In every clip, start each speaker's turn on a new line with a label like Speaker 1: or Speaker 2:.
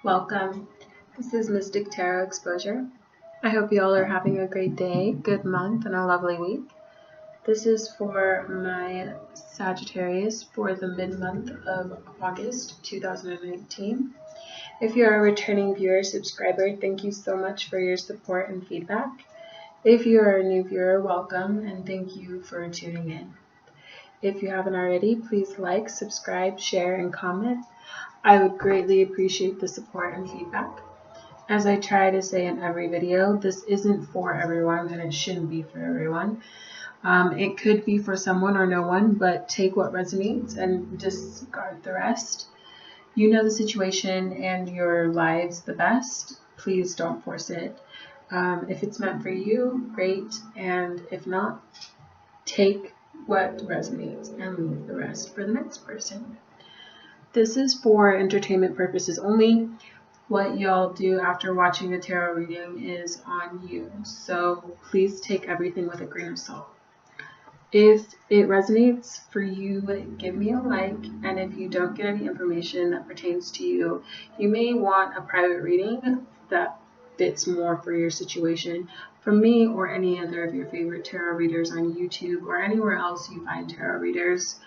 Speaker 1: Welcome. This is Mystic Tarot Exposure. I hope you all are having a great day, good month, and a lovely week. This is for my Sagittarius for the mid-month of August 2019. If you're a returning viewer, subscriber, thank you so much for your support and feedback. If you are a new viewer, welcome, and thank you for tuning in. If you haven't already, please like, subscribe, share, and comment. I would greatly appreciate the support and feedback. As I try to say in every video, this isn't for everyone and it shouldn't be for everyone. It could be for someone or no one, but take what resonates and discard the rest. You know the situation and your lives the best. Please don't force it. If it's meant for you, great. And if not, take what resonates and leave the rest for the next person. This is for entertainment purposes only. What y'all do after watching a tarot reading is on you. So please take everything with a grain of salt. If it resonates for you, give me a like. And if you don't get any information that pertains to you, you may want a private reading that fits more for your situation from me or any other of your favorite tarot readers on YouTube or anywhere else you find tarot readers.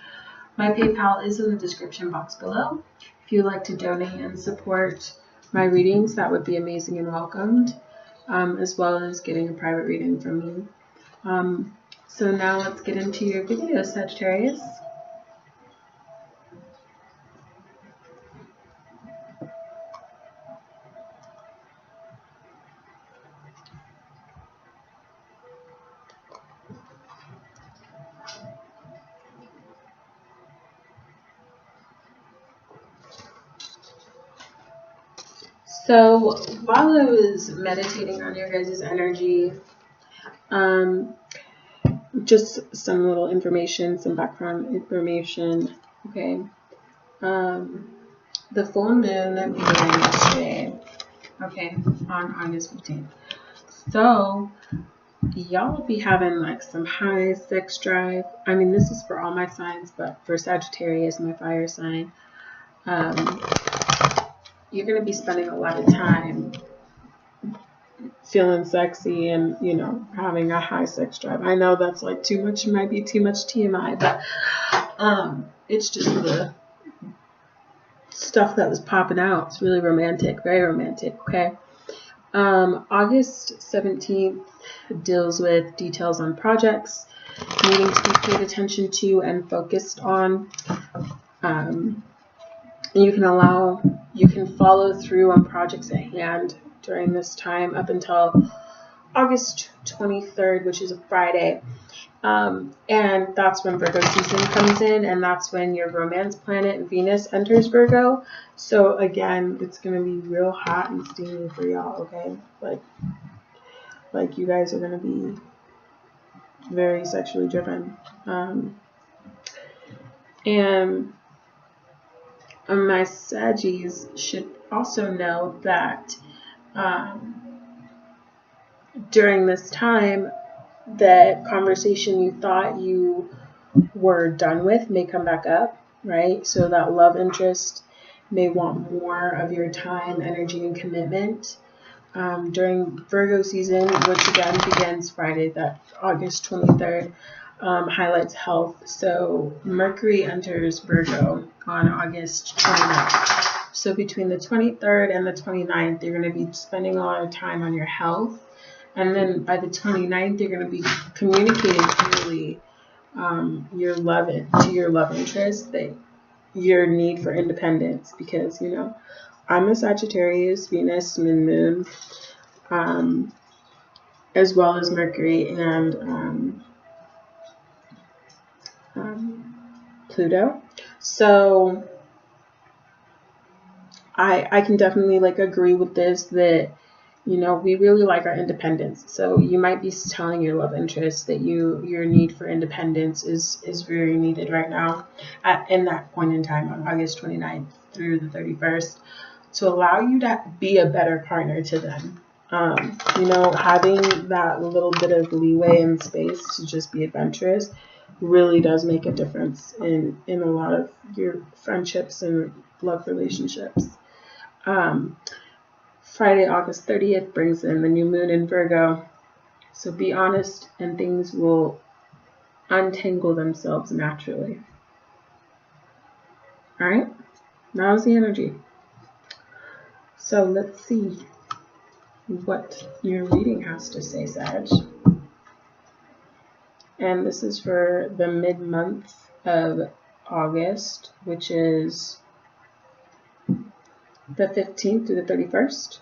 Speaker 1: My PayPal is in the description box below. If you'd like to donate and support my readings, that would be amazing and welcomed, as well as getting a private reading from me. So now let's get into your video, Sagittarius. So while I was meditating on your guys' energy, just some little information, some background information, okay? The full moon that began yesterday, okay, on August 15th. So y'all will be having like some high sex drive. I mean, this is for all my signs, but for Sagittarius, my fire sign, you're going to be spending a lot of time feeling sexy and, you know, having a high sex drive. I know that's like too much, might be too much TMI, but it's just the stuff that was popping out. It's really romantic, very romantic, okay? August 17th deals with details on projects needing to be paid attention to and focused on. You can follow through on projects at hand during this time up until August 23rd, which is a Friday. And that's when Virgo season comes in, and that's when your romance planet Venus enters Virgo. So again, it's going to be real hot and steamy for y'all, okay? Like you guys are going to be very sexually driven. And my Saggies should also know that during this time, the conversation you thought you were done with may come back up, right? So that love interest may want more of your time, energy, and commitment. During Virgo season, which again begins Friday, that August 23rd, highlights health. So Mercury enters Virgo on August 29th. So between the 23rd and the 29th, you're going to be spending a lot of time on your health. And then by the 29th, you're going to be communicating clearly your love interest, that your need for independence. Because, you know, I'm a Sagittarius, Venus, Moon, as well as Mercury and Pluto. So I can definitely like agree with this, that, you know, we really like our independence. So you might be telling your love interest that your need for independence is very needed right now in that point in time on August 29th through the 31st, to allow you to be a better partner to them. You know, having that little bit of leeway and space to just be adventurous really does make a difference in a lot of your friendships and love relationships. Friday, August 30th brings in the new moon in Virgo. So be honest and things will untangle themselves naturally. Alright, now's the energy. So let's see what your reading has to say, Sag. And this is for the mid-month of August, which is the 15th through the 31st.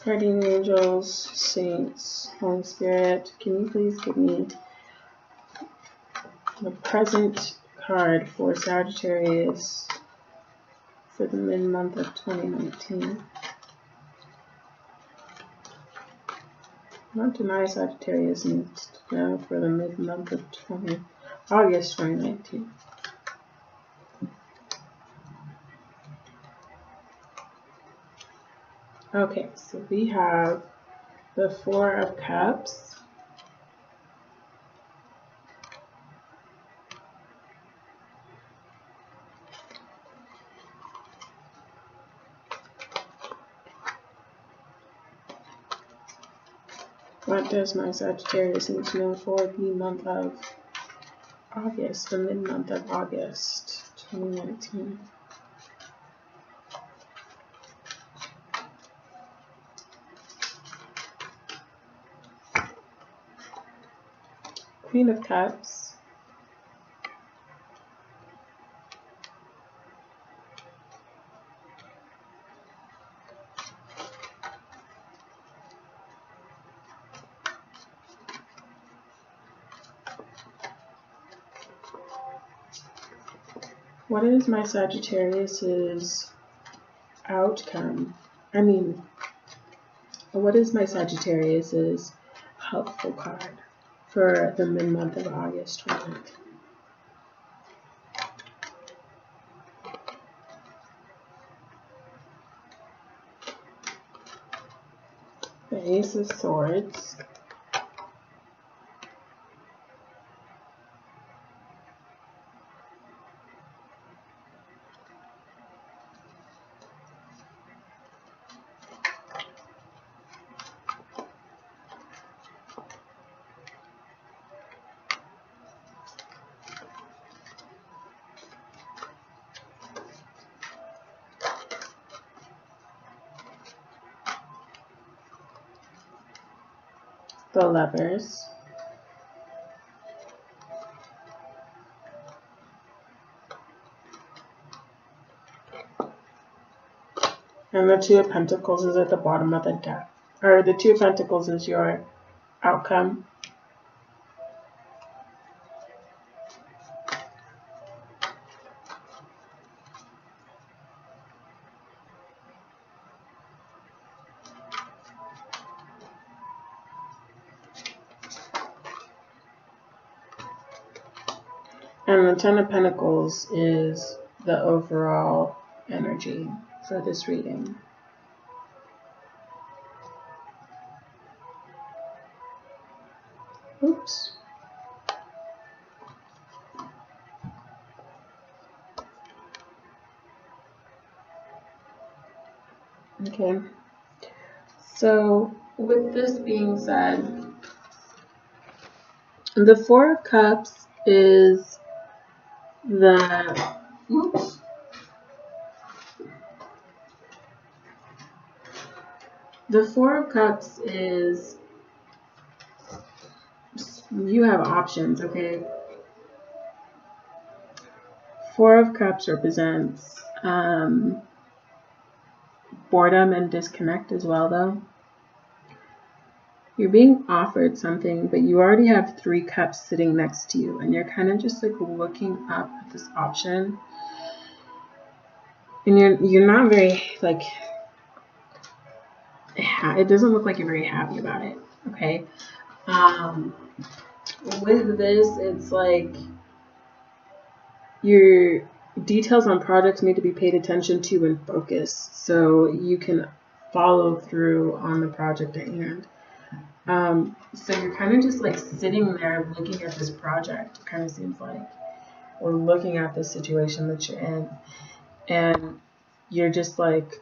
Speaker 1: Guardian angels, saints, Holy Spirit, can you please give me the present card for Sagittarius for the mid-month of 2019? What do my Sagittarius needs to know for the mid-month of August 2019? Okay, so we have the Four of Cups, what does my Sagittarius need to know for the month of August, the mid-month of August 2019? Queen of Cups, what is my Sagittarius's outcome? What is my Sagittarius's helpful card for the mid-month of August 2019? The Ace of Swords, the Lovers, and the Two of Pentacles is at the bottom of the deck. Or the Two of Pentacles is your outcome. And the Ten of Pentacles is the overall energy for this reading. Oops. Okay. So, with this being said, the Four of Cups is the Four of Cups is, you have options, okay? Four of Cups represents boredom and disconnect as well, though. You're being offered something, but you already have three cups sitting next to you, and you're kind of just like looking up at this option, and you're not very like, it doesn't look like you're very happy about it. Okay, with this, it's like your details on projects need to be paid attention to and focused so you can follow through on the project at hand. So you're kind of just like sitting there looking at this project, kind of seems like, or looking at the situation that you're in, and you're just like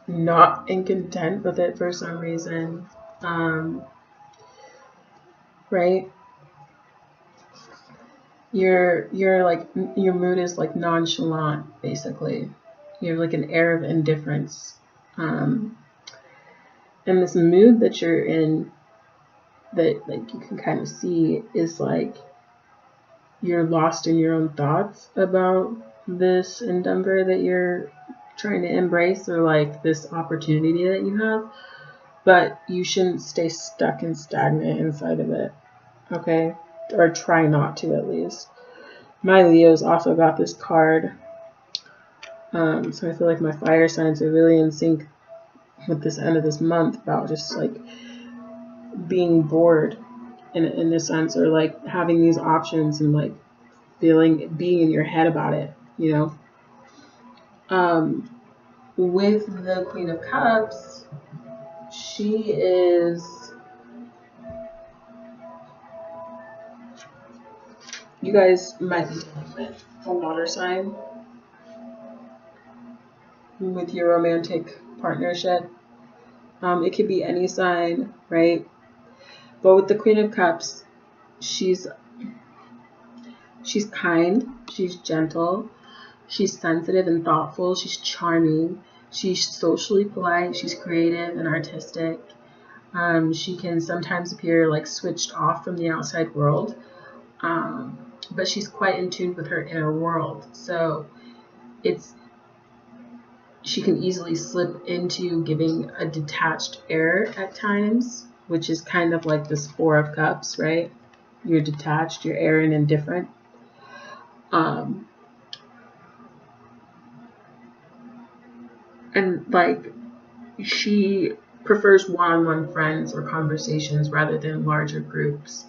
Speaker 1: not in content with it for some reason, right? You're like, your mood is like nonchalant, basically. You have like an air of indifference, and this mood that you're in, that like you can kind of see, is like you're lost in your own thoughts about this endeavor that you're trying to embrace, or like this opportunity that you have, but you shouldn't stay stuck and stagnant inside of it, okay? Or try not to, at least. My Leos also got this card, so I feel like my fire signs are really in sync with this end of this month about just like being bored in a sense, or like having these options and like being in your head about it, you know. With the Queen of Cups, she is, you guys might be dealing with a water sign with your romantic partnership. It could be any sign, right? But with the Queen of Cups, she's kind, she's gentle, she's sensitive and thoughtful, she's charming, she's socially polite, she's creative and artistic. She can sometimes appear like switched off from the outside world, but she's quite in tune with her inner world. So she can easily slip into giving a detached air at times, which is kind of like this Four of Cups, right? You're detached, you're air and indifferent. And like, she prefers one-on-one friends or conversations rather than larger groups.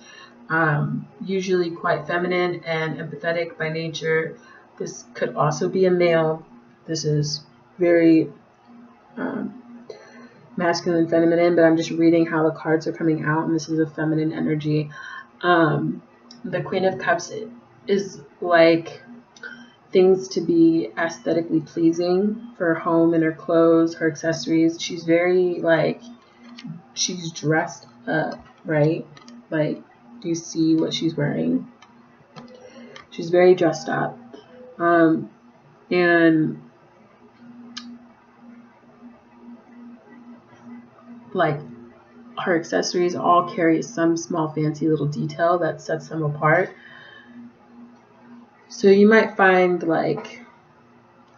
Speaker 1: Usually quite feminine and empathetic by nature. This could also be a male. This is very masculine, feminine, but I'm just reading how the cards are coming out, and this is a feminine energy. The Queen of Cups is like things to be aesthetically pleasing for her home and her clothes, her accessories. She's very like, she's dressed up, right? Like, do you see what she's wearing? She's very dressed up. And like, her accessories all carry some small fancy little detail that sets them apart. So you might find like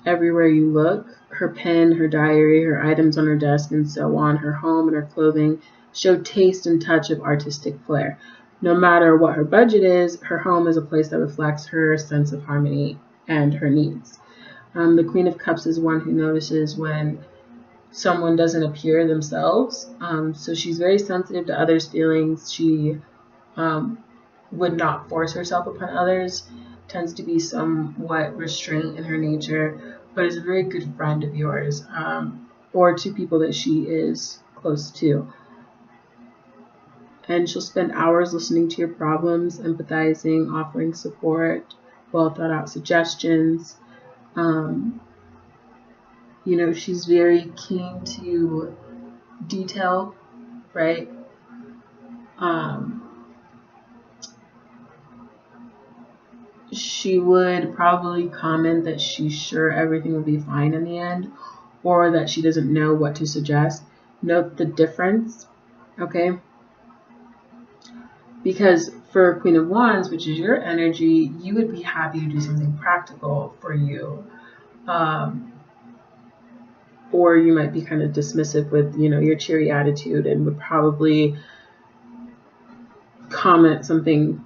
Speaker 1: everywhere you look, her pen, her diary, her items on her desk, and so on, her home and her clothing show taste and touch of artistic flair. No matter what her budget is, her home is a place that reflects her sense of harmony and her needs. The Queen of Cups is one who notices when someone doesn't appear themselves. So she's very sensitive to others' feelings. She would not force herself upon others, tends to be somewhat restrained in her nature, but is a very good friend of yours, or to people that she is close to. And she'll spend hours listening to your problems, empathizing, offering support, well thought out suggestions. You know, she's very keen to detail, right? She would probably comment that she's sure everything will be fine in the end, or that she doesn't know what to suggest. Note the difference, okay? Because for Queen of Wands, which is your energy, you would be happy to do something practical for you. Or you might be kind of dismissive with, you know, your cheery attitude, and would probably comment something.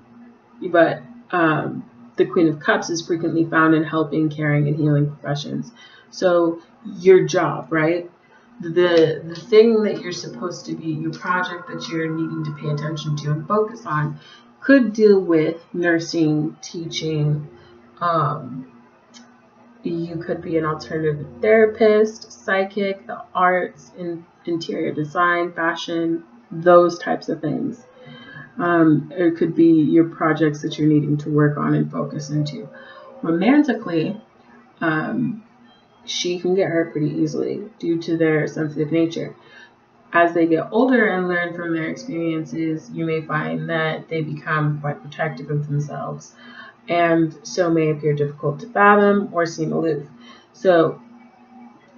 Speaker 1: But the Queen of Cups is frequently found in helping, caring, and healing professions. So your job, right? The thing that you're supposed to be, your project that you're needing to pay attention to and focus on, could deal with nursing, teaching. You could be an alternative therapist, psychic, the arts, interior design, fashion, those types of things. It could be your projects that you're needing to work on and focus into. Romantically, she can get hurt pretty easily due to their sensitive nature. As they get older and learn from their experiences, you may find that they become quite protective of themselves, and so may appear difficult to fathom or seem aloof. So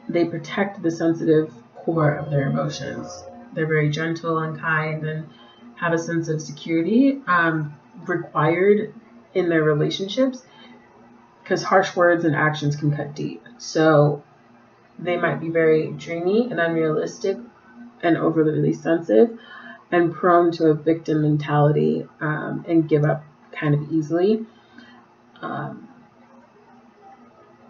Speaker 1: they protect the sensitive core of their emotions. They're very gentle and kind and have a sense of security required in their relationships, because harsh words and actions can cut deep. So they might be very dreamy and unrealistic and overly sensitive and prone to a victim mentality, and give up kind of easily,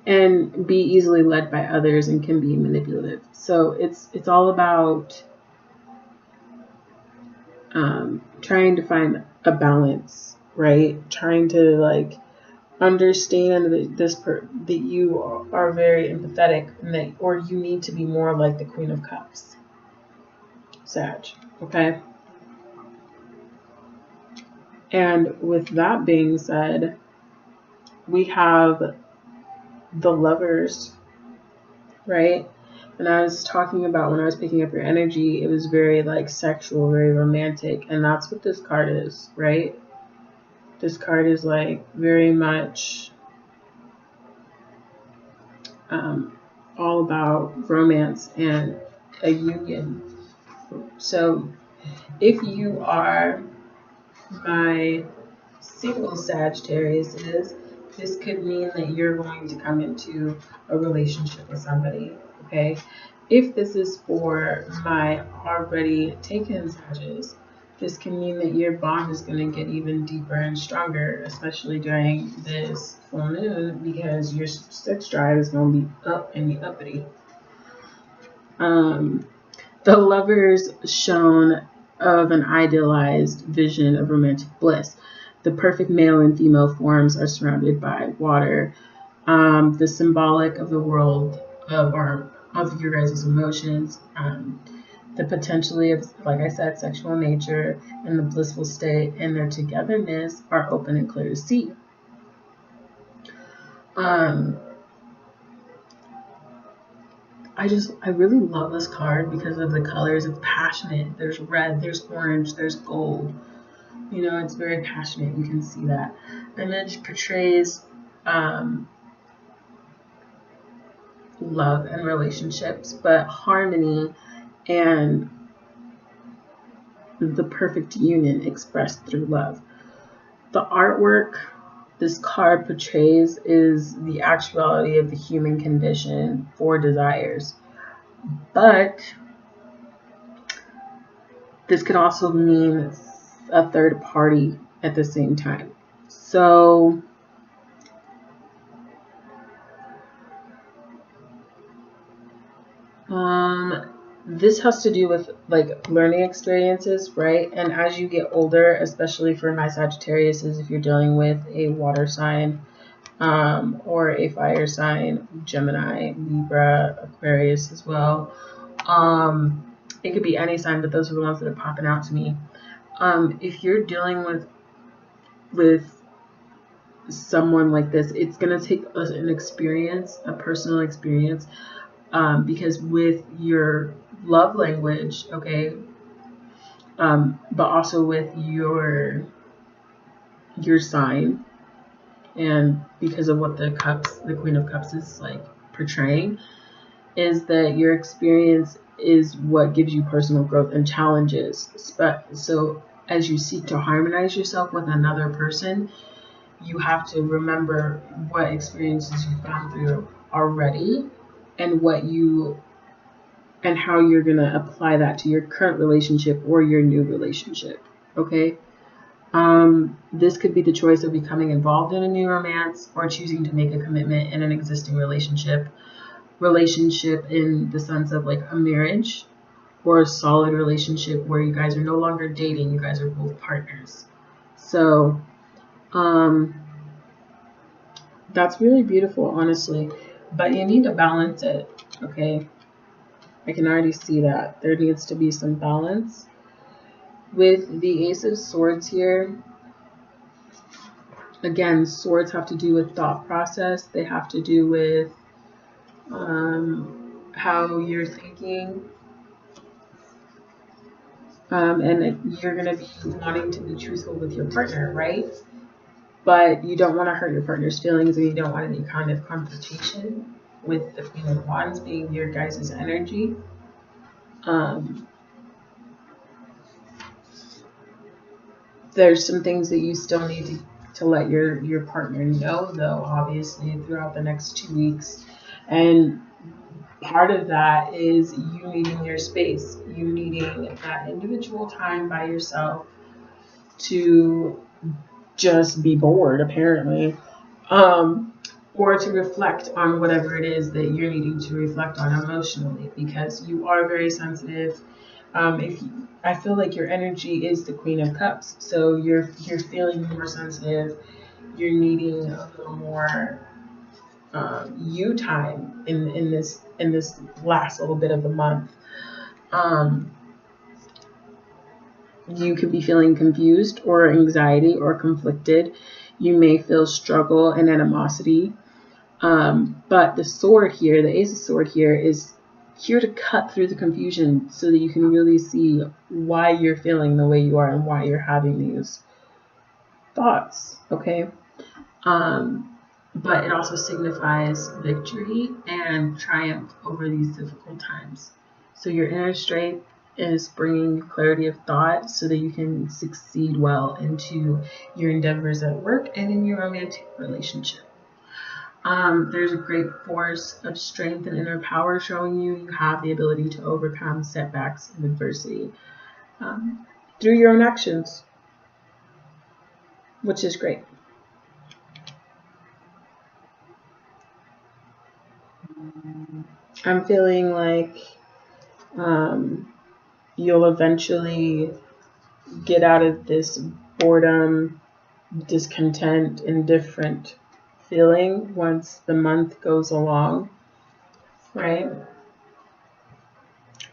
Speaker 1: and be easily led by others and can be manipulative. So it's all about trying to find a balance, right? Trying to like understand that you are very empathetic, and that, or you need to be more like the Queen of Cups, Sag. Okay. And with that being said, we have the Lovers, right? And I was talking about, when I was picking up your energy, it was very like sexual, very romantic, and that's what this card is, right? This card is like very much all about romance and a union. So if you are my single Sagittarius, this could mean that you're going to come into a relationship with somebody, okay? If this is for my already taken Sagittarius, this can mean that your bond is going to get even deeper and stronger, especially during this full moon, because your sex drive is going to be up in the uppity. The Lovers shown of an idealized vision of romantic bliss. The perfect male and female forms are surrounded by water. The symbolic of the world of your guys' emotions. The potentially of, like I said, sexual nature and the blissful state and their togetherness are open and clear to see. I really love this card because of the colors. It's passionate. There's red, there's orange, there's gold. You know, it's very passionate. You can see that. And then it portrays love and relationships, but harmony and the perfect union expressed through love. The artwork this card portrays is the actuality of the human condition for desires. But this could also mean a third party at the same time. So this has to do with like learning experiences, right? And as you get older, especially for my Sagittarius, if you're dealing with a water sign, or a fire sign, Gemini, Libra, Aquarius as well. It could be any sign, but those are the ones that are popping out to me. If you're dealing with someone like this, it's gonna take an experience, a personal experience, because with your love language, okay, but also with your sign, and because of what the Queen of Cups is like portraying, is that your experience is what gives you personal growth and challenges. So as you seek to harmonize yourself with another person, you have to remember what experiences you've gone through already, and how you're going to apply that to your current relationship or your new relationship, okay? This could be the choice of becoming involved in a new romance or choosing to make a commitment in an existing relationship in the sense of like a marriage or a solid relationship where you guys are no longer dating, you guys are both partners. So that's really beautiful, honestly, but you need to balance it, okay? I can already see that there needs to be some balance. With the Ace of Swords here, again, swords have to do with thought process. They have to do with how you're thinking. And you're going to be wanting to be truthful with your partner, right? But you don't want to hurt your partner's feelings, and you don't want any kind of confrontation with the Queen of Wands being your guys' energy. There's some things that you still need to let your partner know, though, obviously, throughout the next 2 weeks. And part of that is you needing your space, you needing that individual time by yourself to just be bored, apparently, or to reflect on whatever it is that you're needing to reflect on emotionally, because you are very sensitive. I feel like your energy is the Queen of Cups, so you're feeling more sensitive. You're needing a little more you time in this last little bit of the month. You could be feeling confused or anxiety or conflicted. You may feel struggle and animosity. But the sword here, the Ace of Sword here, is here to cut through the confusion so that you can really see why you're feeling the way you are and why you're having these thoughts, okay? But it also signifies victory and triumph over these difficult times. So your inner strength is bringing clarity of thought so that you can succeed well into your endeavors at work and in your romantic relationship. There's a great force of strength and inner power showing you have the ability to overcome setbacks and adversity through your own actions, which is great. I'm feeling like you'll eventually get out of this boredom, discontent, indifferent feeling once the month goes along, right?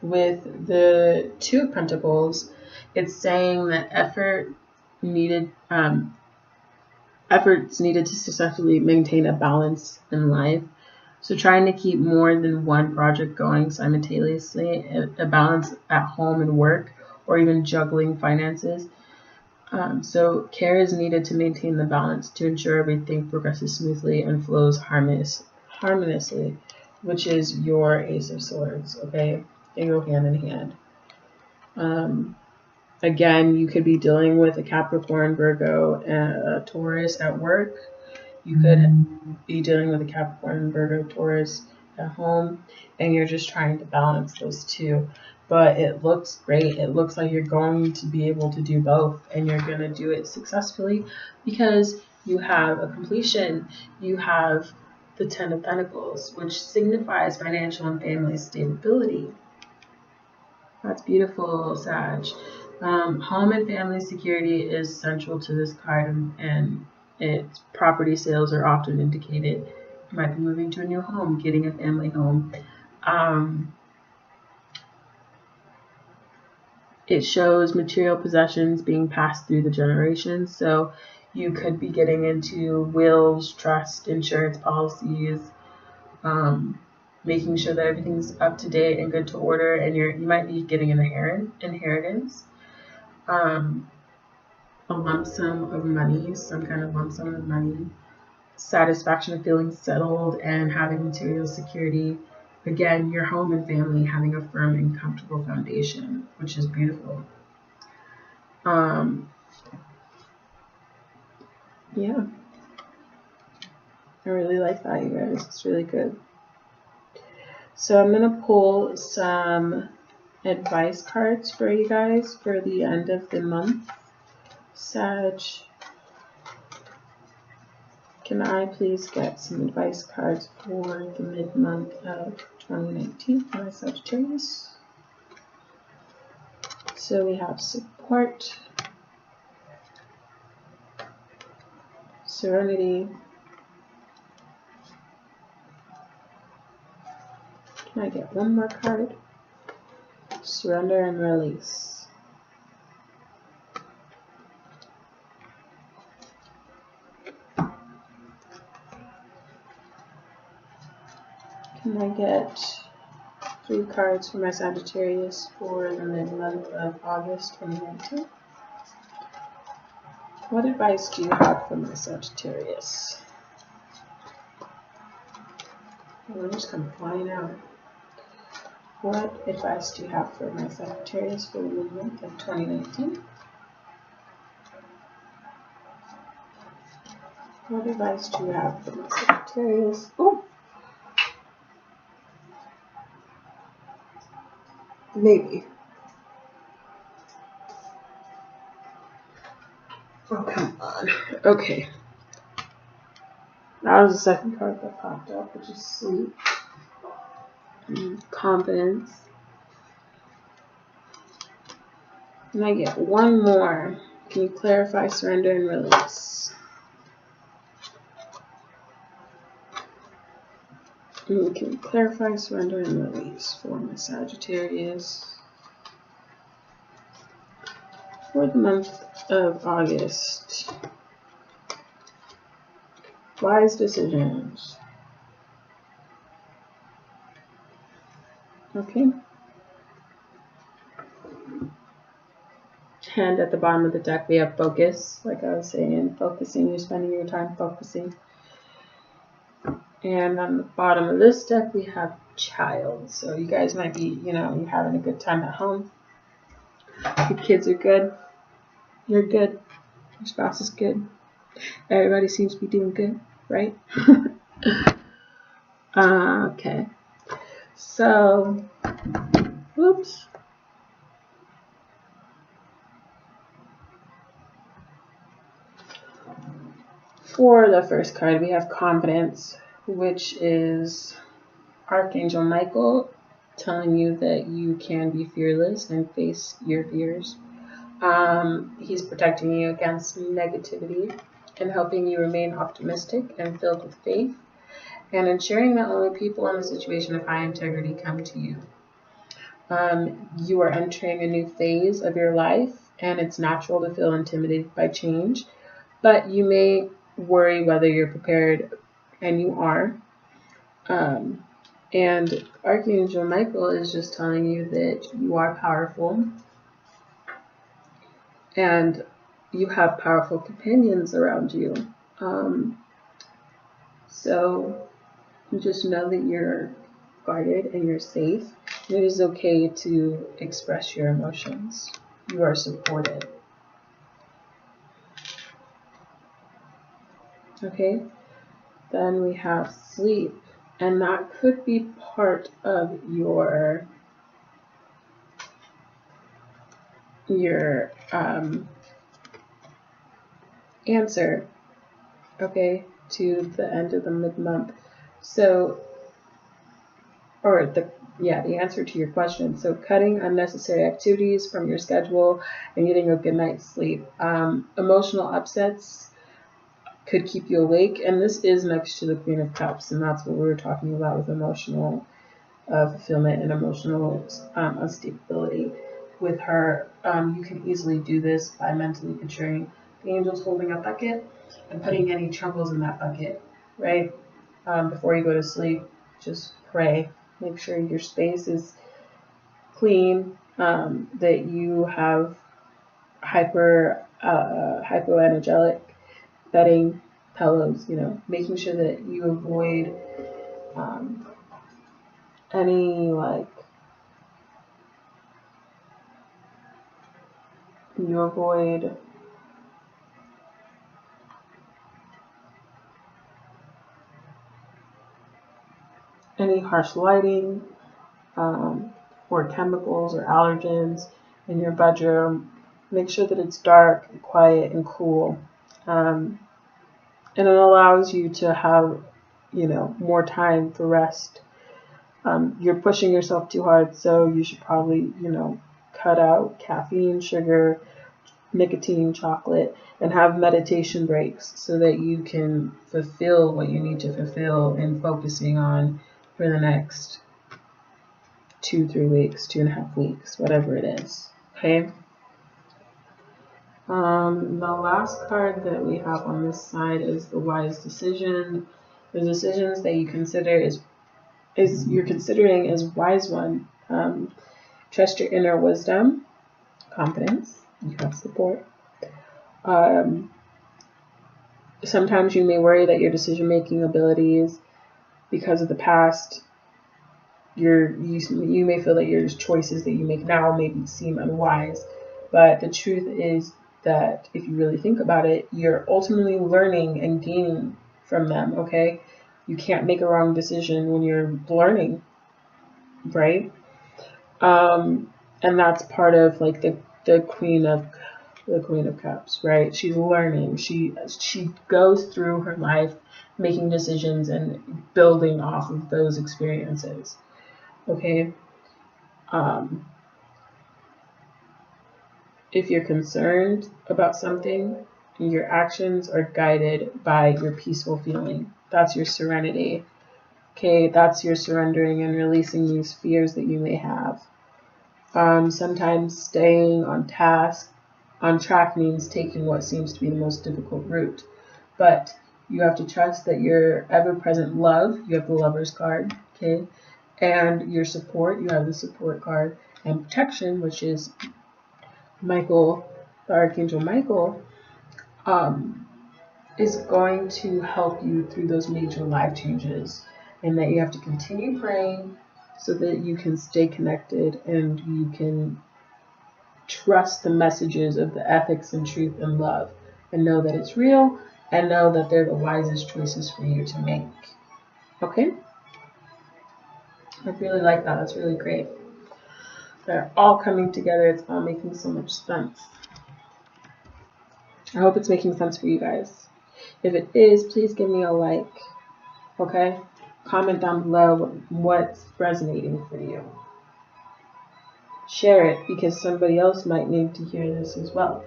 Speaker 1: With the Two of Pentacles, it's saying that efforts needed to successfully maintain a balance in life. So trying to keep more than one project going simultaneously, a balance at home and work, or even juggling finances. So care is needed to maintain the balance to ensure everything progresses smoothly and flows harmoniously, which is your Ace of Swords, okay? They go hand in hand. Again, you could be dealing with a Capricorn, Virgo, and a Taurus at work. You could be dealing with a Capricorn, Virgo, Taurus at home, and you're just trying to balance those two. But it looks great. It looks like you're going to be able to do both, and you're going to do it successfully because you have a completion. You have the Ten of Pentacles, which signifies financial and family stability. That's beautiful, Sag. Home and family security is central to this card, and its property sales are often indicated. You might be moving to a new home, getting a family home. It shows material possessions being passed through the generations. So you could be getting into wills, trust, insurance policies, making sure that everything's up to date and good to order, and you might be getting an inheritance, a lump sum of money, some kind of lump sum of money, satisfaction of feeling settled and having material security. Again, your home and family having a firm and comfortable foundation, which is beautiful. Yeah, I really like that, you guys. It's really good. So I'm going to pull some advice cards for you guys for the end of the month. Sag, can I please get some advice cards for the mid-month of 2019 for my Sagittarius? So we have support, serenity. Can I get one more card? Surrender and release. And I get 3 cards for my Sagittarius for the mid-month of August 2019. What advice do you have for my Sagittarius? Well, just come flying out. What advice do you have for my Sagittarius for the mid-month of 2019? What advice do you have for my Sagittarius? Oh! Maybe. Oh, come on. Okay. That was the second card that popped up, which is sleep. Confidence. And I get one more. Can you clarify, surrender, and release? And can you clarify, surrender, and release for my Sagittarius for the month of August? Wise decisions. Okay. And at the bottom of the deck, we have focus. Like I was saying, focusing. You're spending your time focusing. And on the bottom of this deck, we have child. So you guys might be, you're having a good time at home. Your kids are good. You're good. Your spouse is good. Everybody seems to be doing good, right? Okay. So, whoops. For the first card, we have confidence, which is Archangel Michael telling you that you can be fearless and face your fears. He's protecting you against negativity and helping you remain optimistic and filled with faith, and ensuring that only people in a situation of high integrity come to you. You are entering a new phase of your life, and it's natural to feel intimidated by change, but you may worry whether you're prepared, and you are. And Archangel Michael is just telling you that you are powerful, and you have powerful companions around you. So just know that you're guarded and you're safe. It is okay to express your emotions. You are supported. Okay? Then we have sleep, and that could be part of your answer, okay, to the end of the mid-month. So, or the answer to your question. So cutting unnecessary activities from your schedule and getting a good night's sleep. Emotional upsets could keep you awake, and this is next to the Queen of Cups, and that's what we were talking about with emotional fulfillment and emotional instability. With her, you can easily do this by mentally picturing the angels holding a bucket and putting any troubles in that bucket, right? Before you go to sleep, just pray. Make sure your space is clean, that you have hypoenergelic bedding, pillows, making sure that you avoid any harsh lighting, or chemicals or allergens in your bedroom. Make sure that it's dark and quiet and cool. And it allows you to have, more time for rest. You're pushing yourself too hard, so you should probably, cut out caffeine, sugar, nicotine, chocolate, and have meditation breaks so that you can fulfill what you need to fulfill and focusing on for the next 2-3 weeks, 2.5 weeks, whatever it is. Okay. The last card that we have on this side is the wise decision. The decisions that you consider is you're considering as wise one. Trust your inner wisdom, confidence. You have support. Sometimes you may worry that your decision-making abilities, because of the past, you may feel that your choices that you make now maybe seem unwise, but the truth is that if you really think about it, you're ultimately learning and gaining from them. Okay, you can't make a wrong decision when you're learning, right? And that's part of like the Queen of Cups, right? She's learning. She goes through her life making decisions and building off of those experiences. Okay. If you're concerned about something, your actions are guided by your peaceful feeling. That's your serenity. Okay, that's your surrendering and releasing these fears that you may have. Sometimes staying on track means taking what seems to be the most difficult route. But you have to trust that your ever-present love, you have the Lover's card, okay? And your support, you have the Support card. And protection, which is Michael, the Archangel Michael, is going to help you through those major life changes. And that you have to continue praying so that you can stay connected and you can trust the messages of the ethics and truth and love and know that it's real and know that they're the wisest choices for you to make. Okay? I really like that. That's really great. They're all coming together. It's all making so much sense. I hope it's making sense for you guys. If it is, please give me a like. Okay? Comment down below what's resonating for you. Share it because somebody else might need to hear this as well.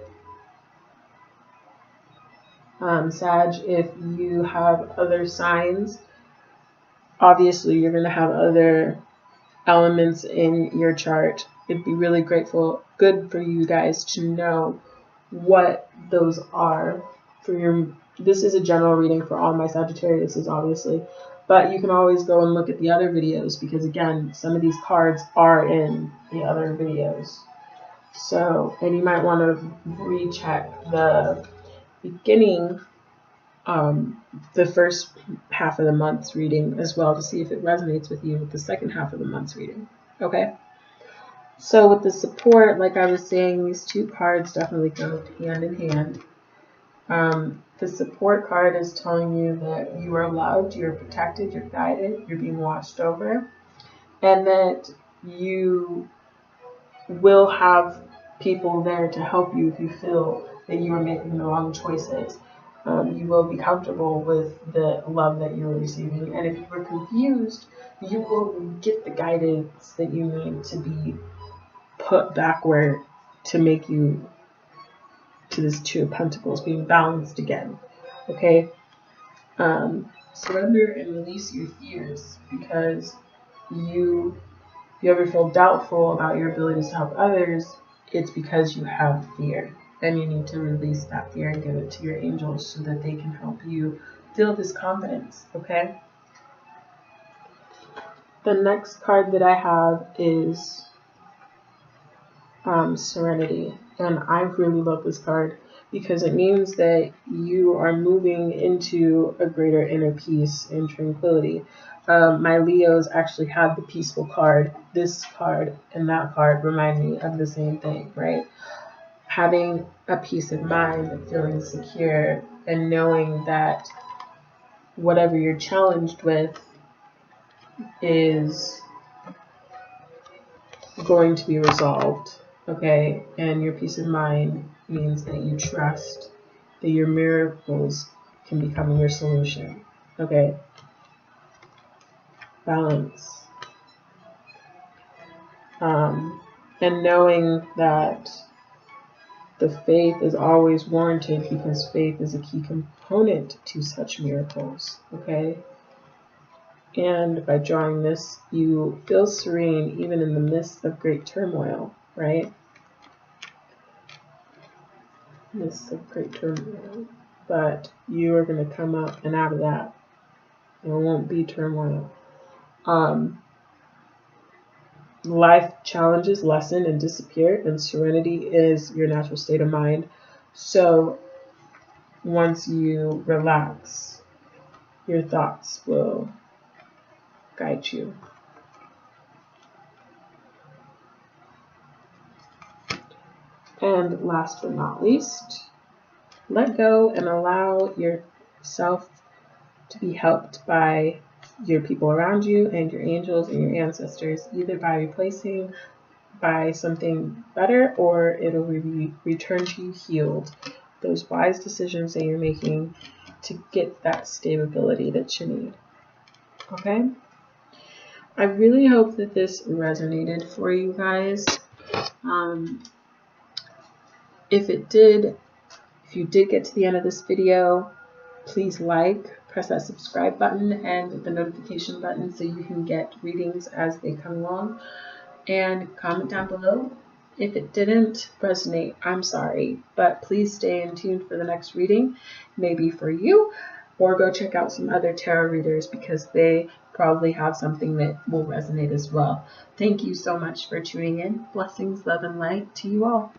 Speaker 1: Sag, if you have other signs, obviously you're going to have other elements in your chart. It'd be really good for you guys to know what those are for your. This is a general reading for all my Sagittariuses, obviously, but you can always go and look at the other videos because again, some of these cards are in the other videos. So, and you might want to recheck the beginning, the first half of the month's reading as well to see if it resonates with you with the second half of the month's reading. Okay? So with the support, like I was saying, these two cards definitely go hand in hand. The support card is telling you that you are loved, you're protected, you're guided, you're being watched over, and that you will have people there to help you if you feel that you are making the wrong choices. You will be comfortable with the love that you're receiving. And if you were confused, you will get the guidance that you need to be put backward to make you to this Two of Pentacles, being balanced again. Okay? Surrender and release your fears because you ever feel doubtful about your abilities to help others, it's because you have fear. Then you need to release that fear and give it to your angels so that they can help you feel this confidence, okay? The next card that I have is Serenity. And I really love this card because it means that you are moving into a greater inner peace and tranquility. My Leos actually have the peaceful card. This card and that card remind me of the same thing, right? Having a peace of mind, feeling secure, and knowing that whatever you're challenged with is going to be resolved, okay? And your peace of mind means that you trust that your miracles can become your solution, okay? Balance. And knowing that the faith is always warranted because faith is a key component to such miracles, okay? And by drawing this, you feel serene even in the midst of great turmoil, right? Midst of great turmoil. But you are going to come up and out of that. There won't be turmoil. Life challenges lessen and disappear, and serenity is your natural state of mind. So once you relax, your thoughts will guide you. And last but not least, let go and allow yourself to be helped by your people around you and your angels and your ancestors, either by replacing by something better, or it'll return to you healed. Those wise decisions that you're making to get that stability that you need. Okay? I really hope that this resonated for you guys. If it did, if you did get to the end of this video, please press that subscribe button and the notification button so you can get readings as they come along. And comment down below. If it didn't resonate, I'm sorry, but please stay in tune for the next reading, maybe for you, or go check out some other tarot readers because they probably have something that will resonate as well. Thank you so much for tuning in. Blessings, love, and light to you all.